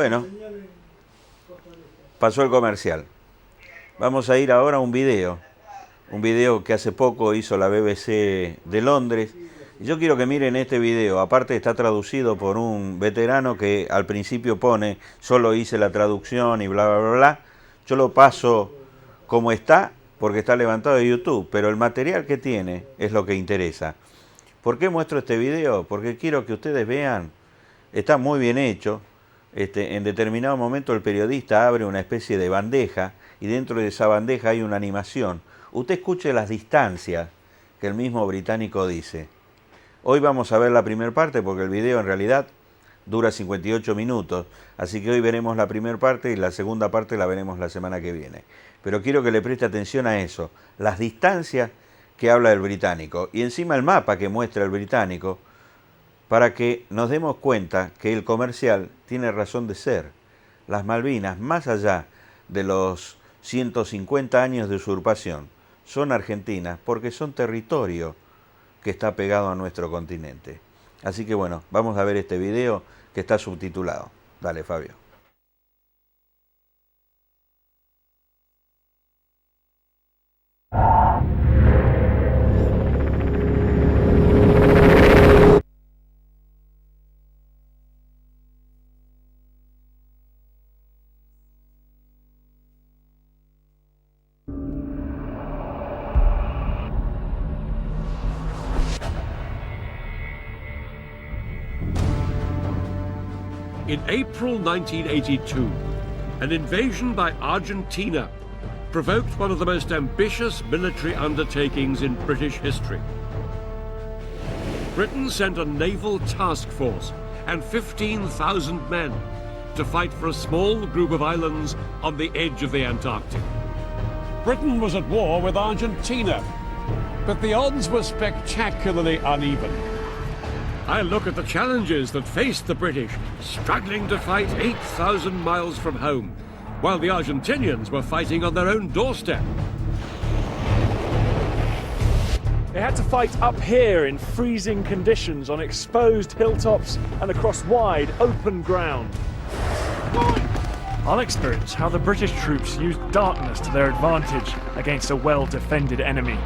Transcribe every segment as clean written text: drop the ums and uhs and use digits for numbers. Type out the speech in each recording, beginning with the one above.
Bueno, pasó el comercial. Vamos a ir ahora a un video que hace poco hizo la BBC de Londres. Yo quiero que miren este video, aparte está traducido por un veterano que al principio pone, solo hice la traducción y bla, bla, bla, bla. Yo lo paso como está, porque está levantado de YouTube, pero el material que tiene es lo que interesa. ¿Por qué muestro este video? Porque quiero que ustedes vean, está muy bien hecho. En determinado momento el periodista abre una especie de bandeja y dentro de esa bandeja hay una animación. Usted escuche las distancias que el mismo británico dice. Hoy vamos a ver la primera parte porque el video en realidad dura 58 minutos, así que hoy veremos la primera parte y la segunda parte la veremos la semana que viene. Pero quiero que le preste atención a eso, las distancias que habla el británico y encima el mapa que muestra el británico para que nos demos cuenta que el comercial tiene razón de ser. Las Malvinas, más allá de los 150 años de usurpación, son argentinas porque son territorio que está pegado a nuestro continente. Así que bueno, vamos a ver este video que está subtitulado. Dale, Fabio. In April 1982, an invasion by Argentina provoked one of the most ambitious military undertakings in British history. Britain sent a naval task force and 15,000 men to fight for a small group of islands on the edge of the Antarctic. Britain was at war with Argentina, but the odds were spectacularly uneven. I look at the challenges that faced the British, struggling to fight 8,000 miles from home, while the Argentinians were fighting on their own doorstep. They had to fight up here in freezing conditions on exposed hilltops and across wide, open ground. I'll experience how the British troops used darkness to their advantage against a well-defended enemy.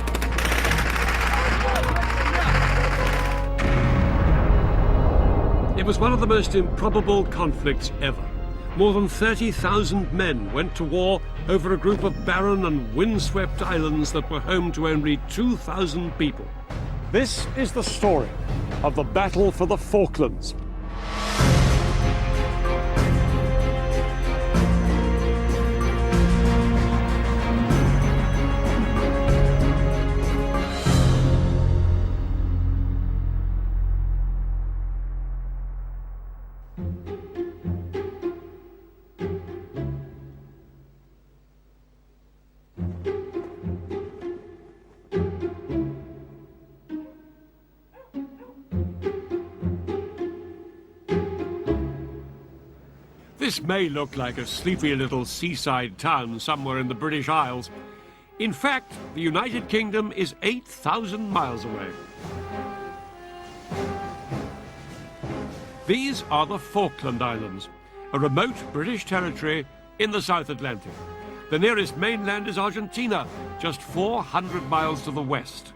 It was one of the most improbable conflicts ever. More than 30,000 men went to war over a group of barren and windswept islands that were home to only 2,000 people. This is the story of the battle for the Falklands. This may look like a sleepy little seaside town somewhere in the British Isles. In fact, the United Kingdom is 8,000 miles away. These are the Falkland Islands, a remote British territory in the South Atlantic. The nearest mainland is Argentina, just 400 miles to the west.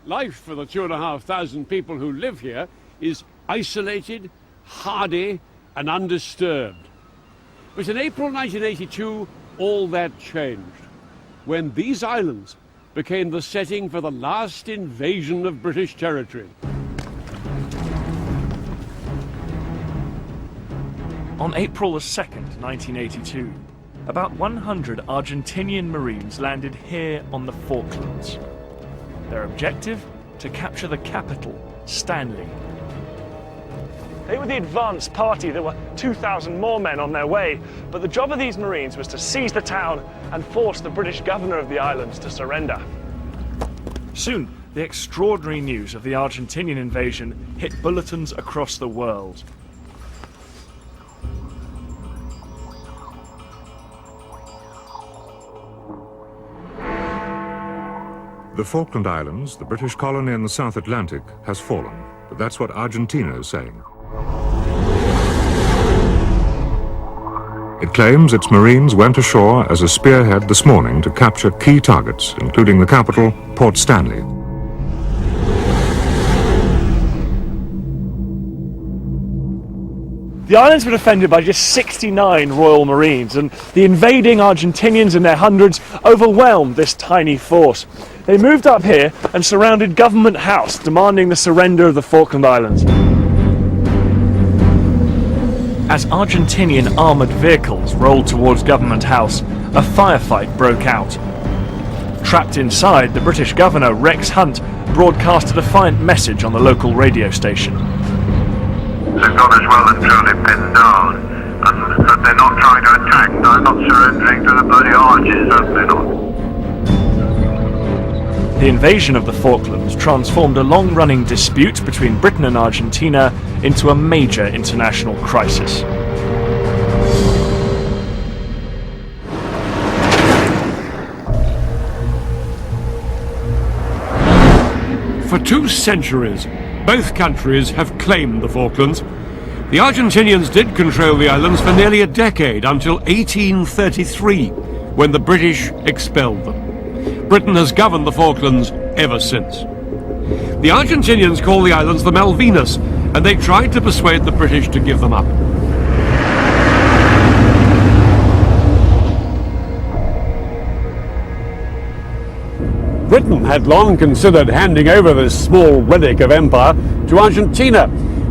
Life for the 2,500 people who live here is isolated, hardy and undisturbed. But in April 1982, all that changed, when these islands became the setting for the last invasion of British territory. On April 2nd, 1982, about 100 Argentinian Marines landed here on the Falklands. Their objective? To capture the capital, Stanley. They were the advance party. There were 2,000 more men on their way, but the job of these Marines was to seize the town and force the British governor of the islands to surrender. Soon, the extraordinary news of the Argentinian invasion hit bulletins across the world. The Falkland Islands, the British colony in the South Atlantic, has fallen. But that's what Argentina is saying. It claims its Marines went ashore as a spearhead this morning to capture key targets, including the capital, Port Stanley. The islands were defended by just 69 Royal Marines, and the invading Argentinians in their hundreds overwhelmed this tiny force. They moved up here and surrounded Government House, demanding the surrender of the Falkland Islands. As Argentinian armoured vehicles rolled towards Government House, a firefight broke out. Trapped inside, the British governor, Rex Hunt, broadcast a defiant message on the local radio station. They've got us well and truly pinned down, and that they're not trying to attack. They're not surrendering to the bloody arches, certainly not. The invasion of the Falklands transformed a long-running dispute between Britain and Argentina into a major international crisis. For 2 centuries, both countries have claimed the Falklands. The Argentinians did control the islands for nearly a decade, until 1833, when the British expelled them. Britain has governed the Falklands ever since. The Argentinians call the islands the Malvinas, and they tried to persuade the British to give them up. Britain had long considered handing over this small relic of empire to Argentina,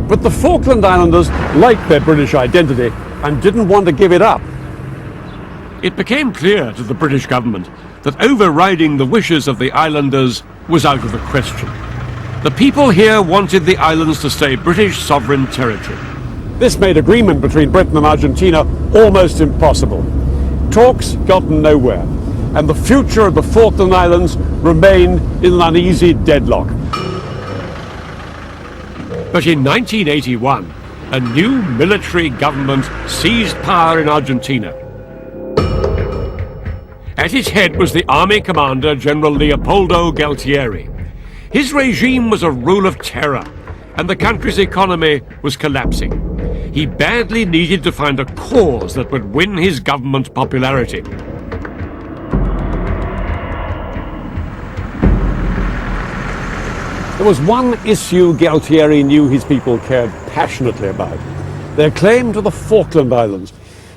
but the Falkland Islanders liked their British identity and didn't want to give it up. It became clear to the British government that overriding the wishes of the islanders was out of the question. The people here wanted the islands to stay British sovereign territory. This made agreement between Britain and Argentina almost impossible. Talks got nowhere, and the future of the Falkland Islands remained in an uneasy deadlock. But in 1981, a new military government seized power in Argentina. At its head was the army commander, General Leopoldo Galtieri. His regime was a rule of terror, and the country's economy was collapsing. He badly needed to find a cause that would win his government popularity. There was one issue Galtieri knew his people cared passionately about: their claim to the Falkland Islands.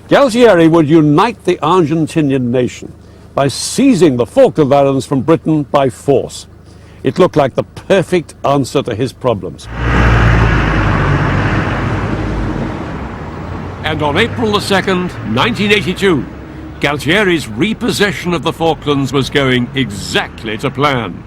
Galtieri would unite the Argentinian nation by seizing the Falkland Islands from Britain by force. It looked like the perfect answer to his problems. And on April the 2nd, 1982, Galtieri's repossession of the Falklands was going exactly to plan.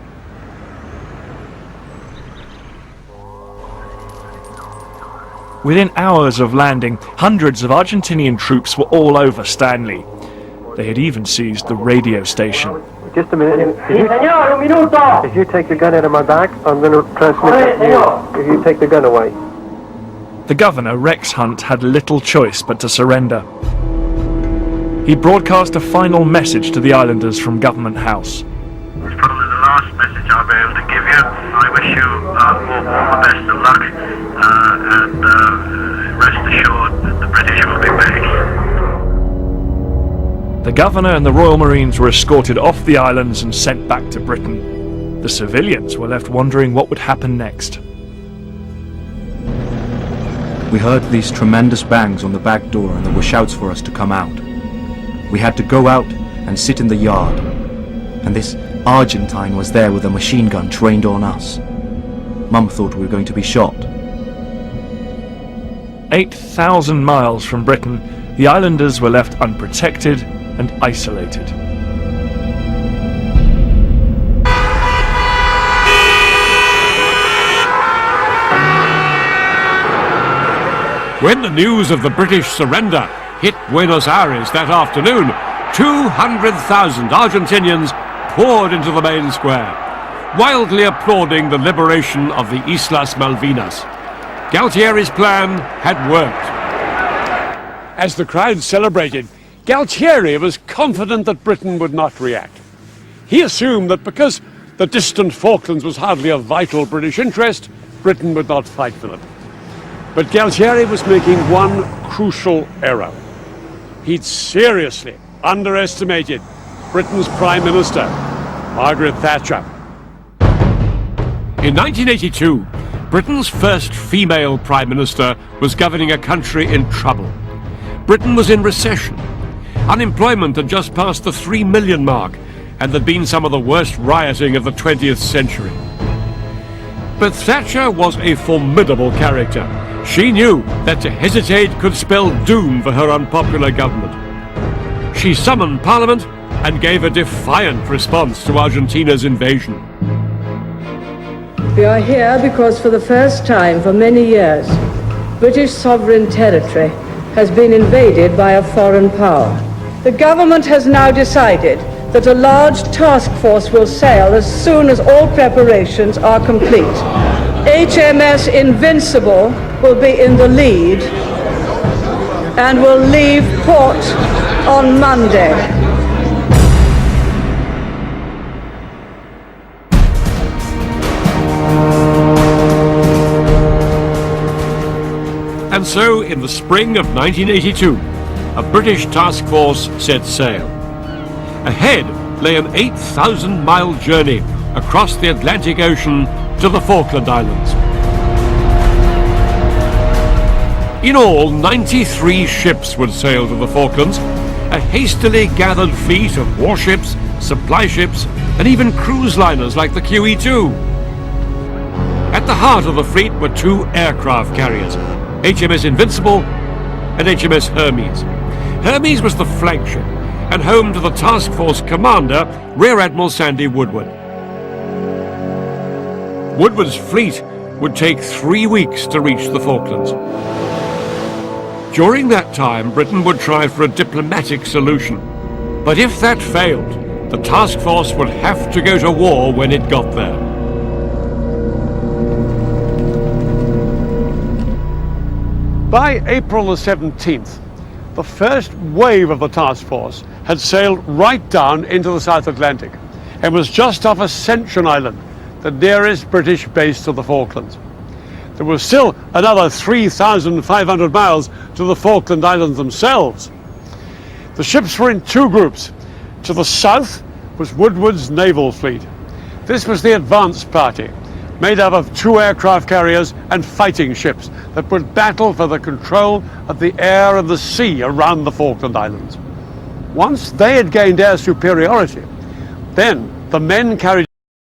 Within hours of landing, hundreds of Argentinian troops were all over Stanley. They had even seized the radio station. Just a minute. If you take the gun out of my back, I'm going to transmit it to you. If you take the gun away. The governor, Rex Hunt, had little choice but to surrender. He broadcast a final message to the islanders from Government House. It's probably the last message I'll be able to give you. I wish you all the best of luck, and rest assured that the British will be back. The governor and the Royal Marines were escorted off the islands and sent back to Britain. The civilians were left wondering what would happen next. We heard these tremendous bangs on the back door, and there were shouts for us to come out. We had to go out and sit in the yard, and this Argentine was there with a machine gun trained on us. Mum thought we were going to be shot. 8,000 miles from Britain, the islanders were left unprotected and isolated. When the news of the British surrender hit Buenos Aires that afternoon, 200,000 Argentinians poured into the main square, wildly applauding the liberation of the Islas Malvinas. Galtieri's plan had worked. As the crowd celebrated, Galtieri was confident that Britain would not react. He assumed that because the distant Falklands was hardly a vital British interest, Britain would not fight for them. But Galtieri was making one crucial error. he'd seriously underestimated Britain's Prime Minister, Margaret Thatcher. In 1982, Britain's first female Prime Minister was governing a country in trouble. Britain was in recession. Unemployment had just passed the 3 million mark, and there'd been some of the worst rioting of the 20th century. But Thatcher was a formidable character. She knew that to hesitate could spell doom for her unpopular government. She summoned Parliament and gave a defiant response to Argentina's invasion. We are here because for the first time for many years, British sovereign territory has been invaded by a foreign power. The government has now decided that a large task force will sail as soon as all preparations are complete. HMS Invincible will be in the lead and will leave port on Monday. And so, in the spring of 1982, a British task force set sail. Ahead lay an 8,000-mile journey across the Atlantic Ocean to the Falkland Islands. In all, 93 ships would sail to the Falklands, a hastily gathered fleet of warships, supply ships, and even cruise liners like the QE2. At the heart of the fleet were two aircraft carriers, HMS Invincible and HMS Hermes. Hermes was the flagship and home to the task force commander, Rear Admiral Sandy Woodward. Woodward's fleet would take 3 weeks to reach the Falklands. During that time, Britain would try for a diplomatic solution. But if that failed, the task force would have to go to war when it got there. By April the 17th, the first wave of the task force had sailed right down into the South Atlantic and was just off Ascension Island, the nearest British base to the Falklands. There was still another 3,500 miles to the Falkland Islands themselves. The ships were in two groups. To the south was Woodward's naval fleet. This was the advance party, made up of two aircraft carriers and fighting ships that would battle for the control of the air and the sea around the Falkland Islands. Once they had gained air superiority, then the men carried